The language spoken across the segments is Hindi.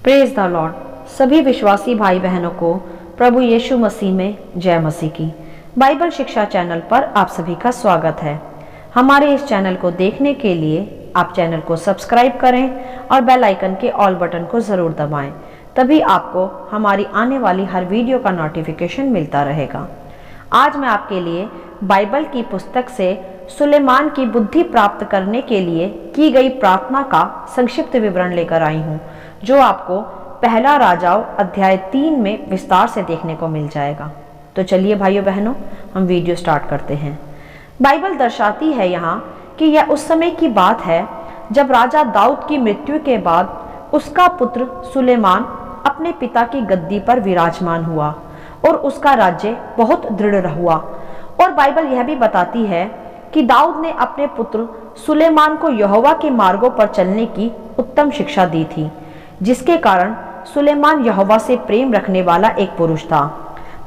Praise the Lord. सभी विश्वासी भाई बहनों को प्रभु यीशु मसीह में जय मसीह की। बाइबल शिक्षा चैनल पर आप सभी का स्वागत है। हमारे इस चैनल को देखने के लिए आप चैनल को सब्सक्राइब करें और बेल आइकन के ऑल बटन को ज़रूर दबाएं, तभी आपको हमारी आने वाली हर वीडियो का नोटिफिकेशन मिलता रहेगा। आज मैं आपके लिए बाइबल की पुस्तक से सुलेमान की बुद्धि प्राप्त करने के लिए की गई प्रार्थना का संक्षिप्त विवरण लेकर आई हूँ, जो आपको पहला राजाओं अध्याय 3 में विस्तार से देखने को मिल जाएगा। तो चलिए भाइयों बहनों, हम वीडियो स्टार्ट करते हैं। बाइबल दर्शाती है यहाँ कि यह उस समय की बात है जब राजा दाऊद की मृत्यु के बाद उसका पुत्र सुलेमान अपने पिता की गद्दी पर विराजमान हुआ और उसका राज्य बहुत दृढ़ हुआ। और बाइबल यह भी बताती है कि दाऊद ने अपने पुत्र सुलेमान को यहोवा के मार्गों पर चलने की उत्तम शिक्षा दी थी, जिसके कारण सुलेमान यहोवा से प्रेम रखने वाला एक पुरुष था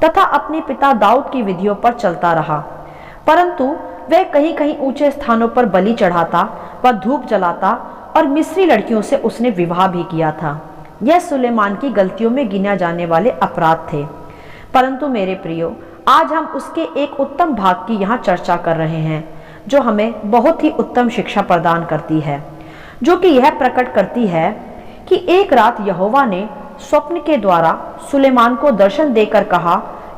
तथा अपने पिता दाऊद की विधियों पर चलता रहा। परंतु वह कहीं कहीं ऊंचे स्थानों पर बलि चढ़ाता व धूप जलाता और मिस्री लड़कियों से उसने विवाह भी किया था। यह सुलेमान की गलतियों में गिना जाने वाले अपराध थे। परंतु मेरे प्रियो, आज हम उसके एक उत्तम भाग की यहाँ चर्चा कर रहे हैं, जो हमें बहुत ही उत्तम शिक्षा प्रदान करती है, जो कि यह प्रकट करती है कि एक रात यहोवा ने स्वप्न के द्वारा सुलेमान को दर्शन देकर कहा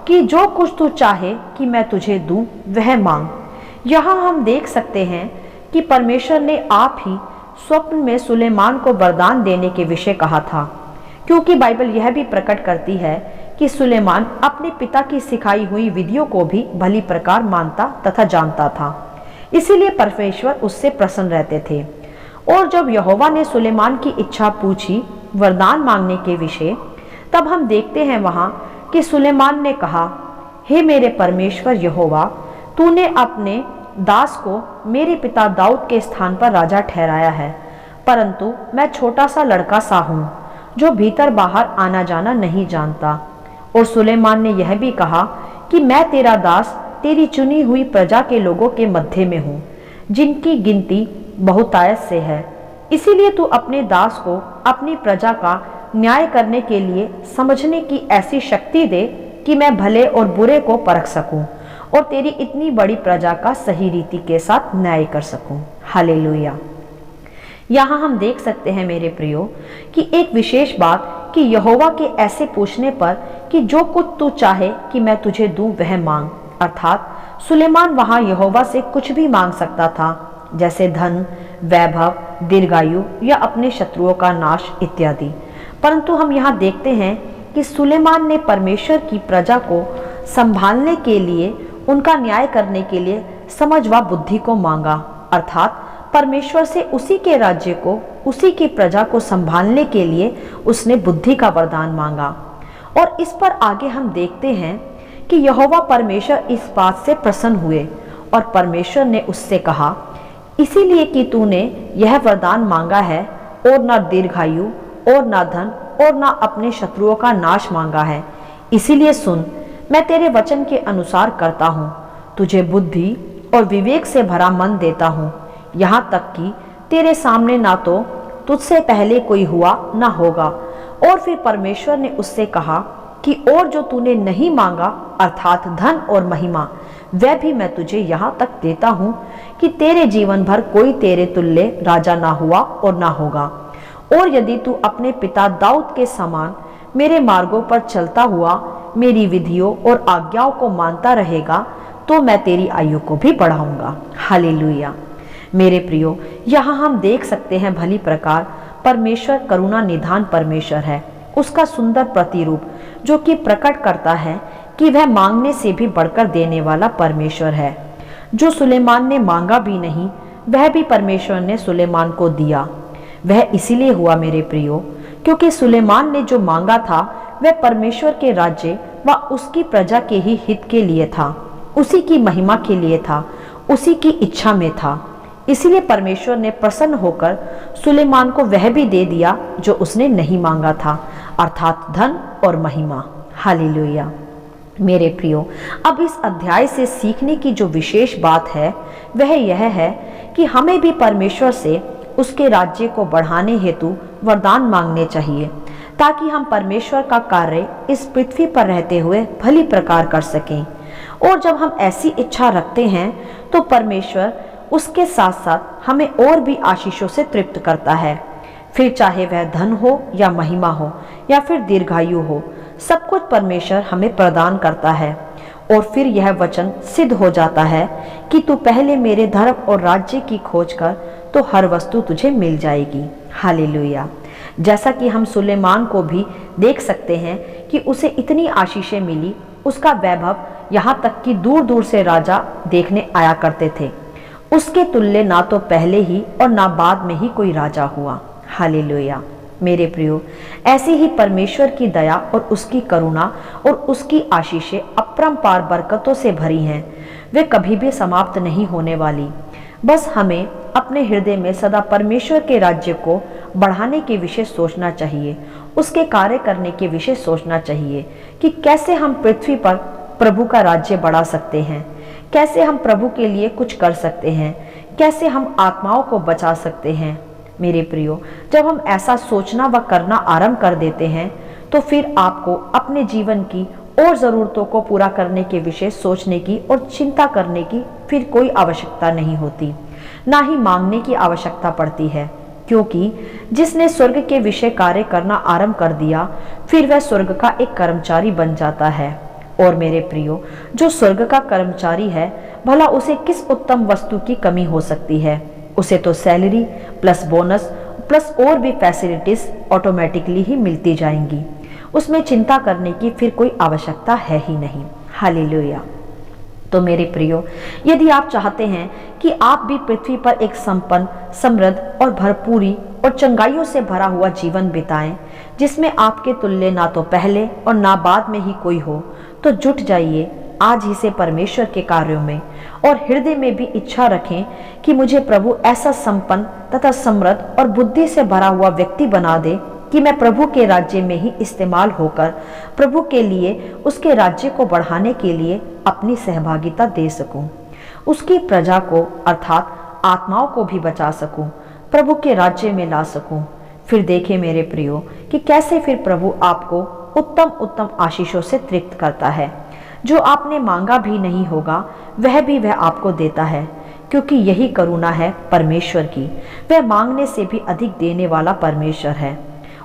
कि जो कुछ तू चाहे कि मैं तुझे दूं वह मांग। यहाँ हम देख सकते हैं कि परमेश्वर ने आप ही स्वप्न में सुलेमान को वरदान देने के विषय कहा था, क्योंकि बाइबल यह भी प्रकट करती है कि सुलेमान अपने पिता की सिखाई हुई विधियों को भी भली प्रकार मानता तथा जानता था, इसीलिए परमेश्वर उससे प्रसन्न रहते थे। और जब यहोवा ने सुलेमान की इच्छा पूछी वरदान मांगने के विषय, तब हम देखते हैं वहां कि सुलेमान ने कहा, हे मेरे परमेश्वर यहोवा, तूने अपने दास को मेरे पिता दाऊद के स्थान पर राजा ठहराया है, परंतु मैं छोटा सा लड़का सा हूँ जो भीतर बाहर आना जाना नहीं जानता। और सुलेमान ने यह भी कहा कि मैं तेरा दास तेरी चुनी हुई प्रजा के लोगों के मध्य में हूँ, जिनकी गिनती बहुतायत से है। इसीलिए तू अपने दास को अपनी प्रजा का न्याय करने के लिए समझने की ऐसी शक्ति दे कि मैं भले और बुरे को परख सकूं और तेरी इतनी बड़ी प्रजा का सही रीति के साथ न्याय कर सकूं। हालेलुया। यहाँ हम देख सकते हैं मेरे प्रियो कि एक विशेष बात कि यहोवा के ऐसे पूछने पर कि जो कुछ तू चाहे कि मैं तुझे दूं वह मांग, अर्थात सुलेमान वहां यहोवा से कुछ भी मांग सकता था, जैसे धन, वैभव, दीर्घायु या अपने शत्रुओं का नाश इत्यादि। परंतु हम यहाँ देखते हैं कि सुलेमान ने परमेश्वर की प्रजा को संभालने के लिए, उनका न्याय करने के लिए समझ व बुद्धि को मांगा, अर्थात परमेश्वर से उसी के राज्य को, उसी की प्रजा को संभालने के लिए उसने बुद्धि का वरदान मांगा। और इस पर आगे हम देखते हैं कि यहोवा परमेश्वर इस बात से प्रसन्न हुए और परमेश्वर ने उससे कहा, इसीलिए कि तूने यह वरदान मांगा है और ना दीर्घायु और ना धन और ना अपने शत्रुओं का नाश मांगा है, इसीलिए सुन, मैं तेरे वचन के अनुसार करता हूँ, तुझे बुद्धि और विवेक से भरा मन देता हूँ, यहाँ तक कि तेरे सामने ना तो तुझसे पहले कोई हुआ ना होगा। और फिर परमेश्वर ने उससे कहा कि और जो तूने नहीं मांगा, अर्थात धन और महिमा, वह भी मैं तुझे यहाँ तक देता हूँ कि तेरे जीवन भर कोई तेरे तुल्य राजा ना हुआ और ना होगा। और यदि तू अपने पिता दाऊद के समान मेरे मार्गों पर चलता हुआ मेरी विधियों और आज्ञाओं को मानता रहेगा, तो मैं तेरी आयु को भी बढ़ाऊंगा। हालेलुया। मेरे प्रियो, यहाँ हम देख सकते हैं भली प्रकार परमेश्वर करुणा निधान परमेश्वर है, उसका सुंदर प्रतिरूप, जो कि प्रकट करता है कि वह मांगने से भी बढ़कर देने वाला परमेश्वर है। जो सुलेमान ने मांगा भी नहीं, वह भी परमेश्वर ने सुलेमान को दिया। वह इसीलिए हुआ मेरे प्रियो, क्योंकि सुलेमान ने जो मांगा था वह परमेश्वर के राज्य व उसकी प्रजा के ही हित के लिए था, उसी की महिमा के लिए था, उसी की इच्छा में था। इसीलिए परमेश्वर ने प्रसन्न होकर सुलेमान को वह भी दे दिया जो उसने नहीं मांगा था, अर्थात धन और महिमा। हालेलुया। मेरे प्रियो, अब इस अध्याय से सीखने की जो विशेष बात है वह यह है कि हमें भी परमेश्वर से उसके राज्य को बढ़ाने हेतु वरदान मांगने चाहिए, ताकि हम परमेश्वर का कार्य इस पृथ्वी पर रहते हुए भली प्रकार कर सकें। और जब हम ऐसी इच्छा रखते हैं तो परमेश्वर उसके साथ साथ हमें और भी आशीषों से तृप्त करता है। फिर चाहे वह धन हो या महिमा हो या फिर दीर्घायु हो, सब कुछ परमेश्वर हमें प्रदान करता है। और फिर यह वचन सिद्ध हो जाता है कि तू पहले मेरे धर्म और राज्य की खोज कर तो हर वस्तु तुझे मिल जाएगी। हालेलुया। जैसा कि हम सुलेमान को भी देख सकते हैं कि उसे इतनी आशीषें मिली, उसका वैभव यहाँ तक कि दूर दूर से राजा देखने आया करते थे। उसके तुल्य ना तो पहले ही और ना बाद में ही कोई राजा हुआ। हालेलुया। मेरे प्रियो, ऐसी ही परमेश्वर की दया और उसकी करुणा और उसकी आशीषें अपरंपार बरकतों से भरी हैं। वे कभी भी समाप्त नहीं होने वाली। बस हमें अपने हृदय में सदा परमेश्वर के राज्य को बढ़ाने के विषय सोचना चाहिए, उसके कार्य करने के विषय सोचना चाहिए कि कैसे हम पृथ्वी पर प्रभु का राज्य बढ़ा सकते हैं, कैसे हम प्रभु के लिए कुछ कर सकते हैं, कैसे हम आत्माओं को बचा सकते हैं। मेरे प्रियो, जब हम ऐसा सोचना व करना आरंभ कर देते हैं तो फिर आपको अपने जीवन की और ज़रूरतों को पूरा करने के विषय सोचने की और चिंता करने की फिर कोई आवश्यकता नहीं होती, ना ही मांगने की आवश्यकता पड़ती है। क्योंकि जिसने स्वर्ग के विषय कार्य करना आरंभ कर दिया, फिर वह स्वर्ग का एक कर्मचारी बन जाता है। और मेरे प्रियो, जो स्वर्ग का कर्मचारी है, भला उसे किस उत्तम वस्तु की कमी हो सकती है? उसे तो सैलरी प्लस बोनस प्लस और भी फैसिलिटीज ऑटोमेटिकली ही मिलती जाएंगी। उसमें चिंता करने की फिर कोई आवश्यकता है ही नहीं। हालेलुया। तो मेरे प्रियो, यदि आप चाहते हैं कि आप भी पृथ्वी पर एक संपन्न, समृद्ध और भरपूरी और चंगाइयों से भरा हुआ जीवन बिताएं, जिसमें आपके तुल्य ना तो पहले और ना बाद में ही कोई हो, तो जुट जाइए आज ही से परमेश्वर के कार्यों में और हृदय में भी इच्छा रखें कि मुझे प्रभु ऐसा संपन्न तथा समृद्ध और बुद्धि से भरा हुआ व्यक्ति बना दे कि मैं प्रभु के राज्य में ही इस्तेमाल होकर प्रभु के लिए, उसके राज्य को बढ़ाने के लिए अपनी सहभागिता दे सकूं, उसकी प्रजा को अर्थात आत्माओं को भी बचा सकूं, प्रभु के राज्य में ला सकूं। फिर देखें मेरे प्रियो कि कैसे फिर प्रभु आपको उत्तम उत्तम आशीषों से तृप्त करता है। जो आपने मांगा भी नहीं होगा वह भी वह आपको देता है, क्योंकि यही करुणा है परमेश्वर की। वह मांगने से भी अधिक देने वाला परमेश्वर है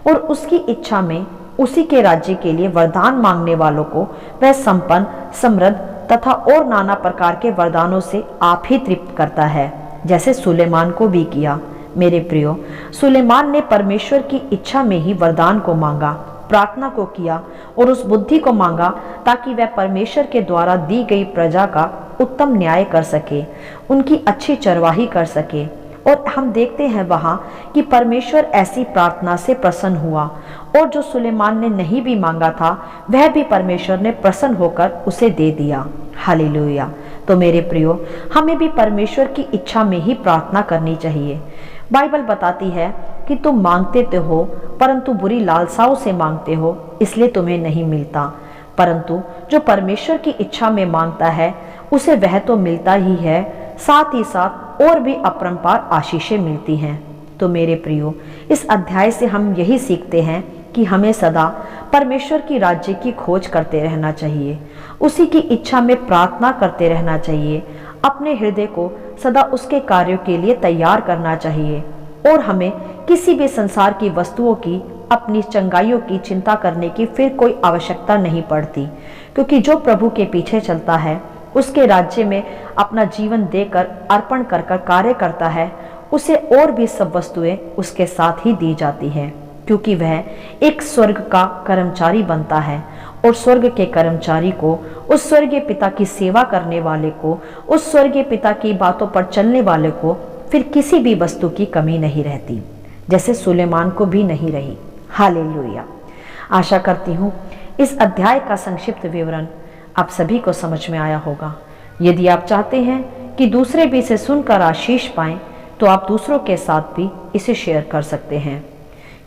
और उसकी इच्छा में उसी के राज्य के लिए वरदान मांगने वालों को वह संपन्न, समृद्ध तथा और नाना प्रकार के वरदानों से आप ही तृप्त करता है, जैसे सुलेमान को भी किया। मेरे प्रियो, सुलेमान ने परमेश्वर की इच्छा में ही वरदान को मांगा, प्रार्थना को किया और उस बुद्धि को मांगा ताकि वह परमेश्वर के द्वारा दी गई प्रजा का उत्तम न्याय कर सके, उनकी अच्छी चरवाही कर सके। और हम देखते हैं वहां कि परमेश्वर ऐसी प्रार्थना से प्रसन्न हुआ और जो सुलेमान ने नहीं भी मांगा था वह भी परमेश्वर ने प्रसन्न होकर उसे दे दिया। हालेलुया। तो मेरे प्रियो, हमें भी परमेश्वर की इच्छा में ही प्रार्थना करनी चाहिए। बाइबल बताती है कि तुम मांगते तो हो परंतु बुरी लालसाओं से मांगते हो, इसलिए तुम्हें नहीं मिलता। परंतु जो परमेश्वर की इच्छा में मांगता है उसे वह तो मिलता ही है, साथ ही साथ और भी अपरंपार आशीषें मिलती हैं। तो मेरे प्रियो, इस अध्याय से हम यही सीखते हैं कि हमें सदा परमेश्वर की राज्य की खोज करते रहना चाहिए, उसी की इच्छा में प्रार्थना करते रहना चाहिए, अपने हृदय को सदा उसके कार्यों के लिए तैयार करना चाहिए और हमें किसी भी संसार की वस्तुओं की, अपनी चंगाइयों की चिंता करने की फिर कोई आवश्यकता नहीं पड़ती, क्योंकि जो प्रभु के पीछे चलता है, उसके राज्य में अपना जीवन देकर अर्पण कर कर कार्य करता है, उसे और भी सब वस्तुएं उसके साथ ही दी जाती हैं, क्योंकि वह एक स्वर्ग का कर्मचारी बनता है और स्वर्ग के कर्मचारी को, उस स्वर्गीय पिता की सेवा करने वाले को, उस स्वर्गीय पिता की बातों पर चलने वाले को फिर किसी भी वस्तु की कमी नहीं रहती, जैसे सुलेमान को भी नहीं रही। हालेलुया। आशा करती हूँ इस अध्याय का संक्षिप्त विवरण आप सभी को समझ में आया होगा। यदि आप चाहते हैं कि दूसरे भी इसे सुनकर आशीष पाएं, तो आप दूसरों के साथ भी इसे शेयर कर सकते हैं,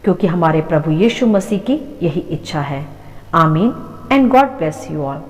क्योंकि हमारे प्रभु यीशु मसीह की यही इच्छा है। आमीन and God bless you all.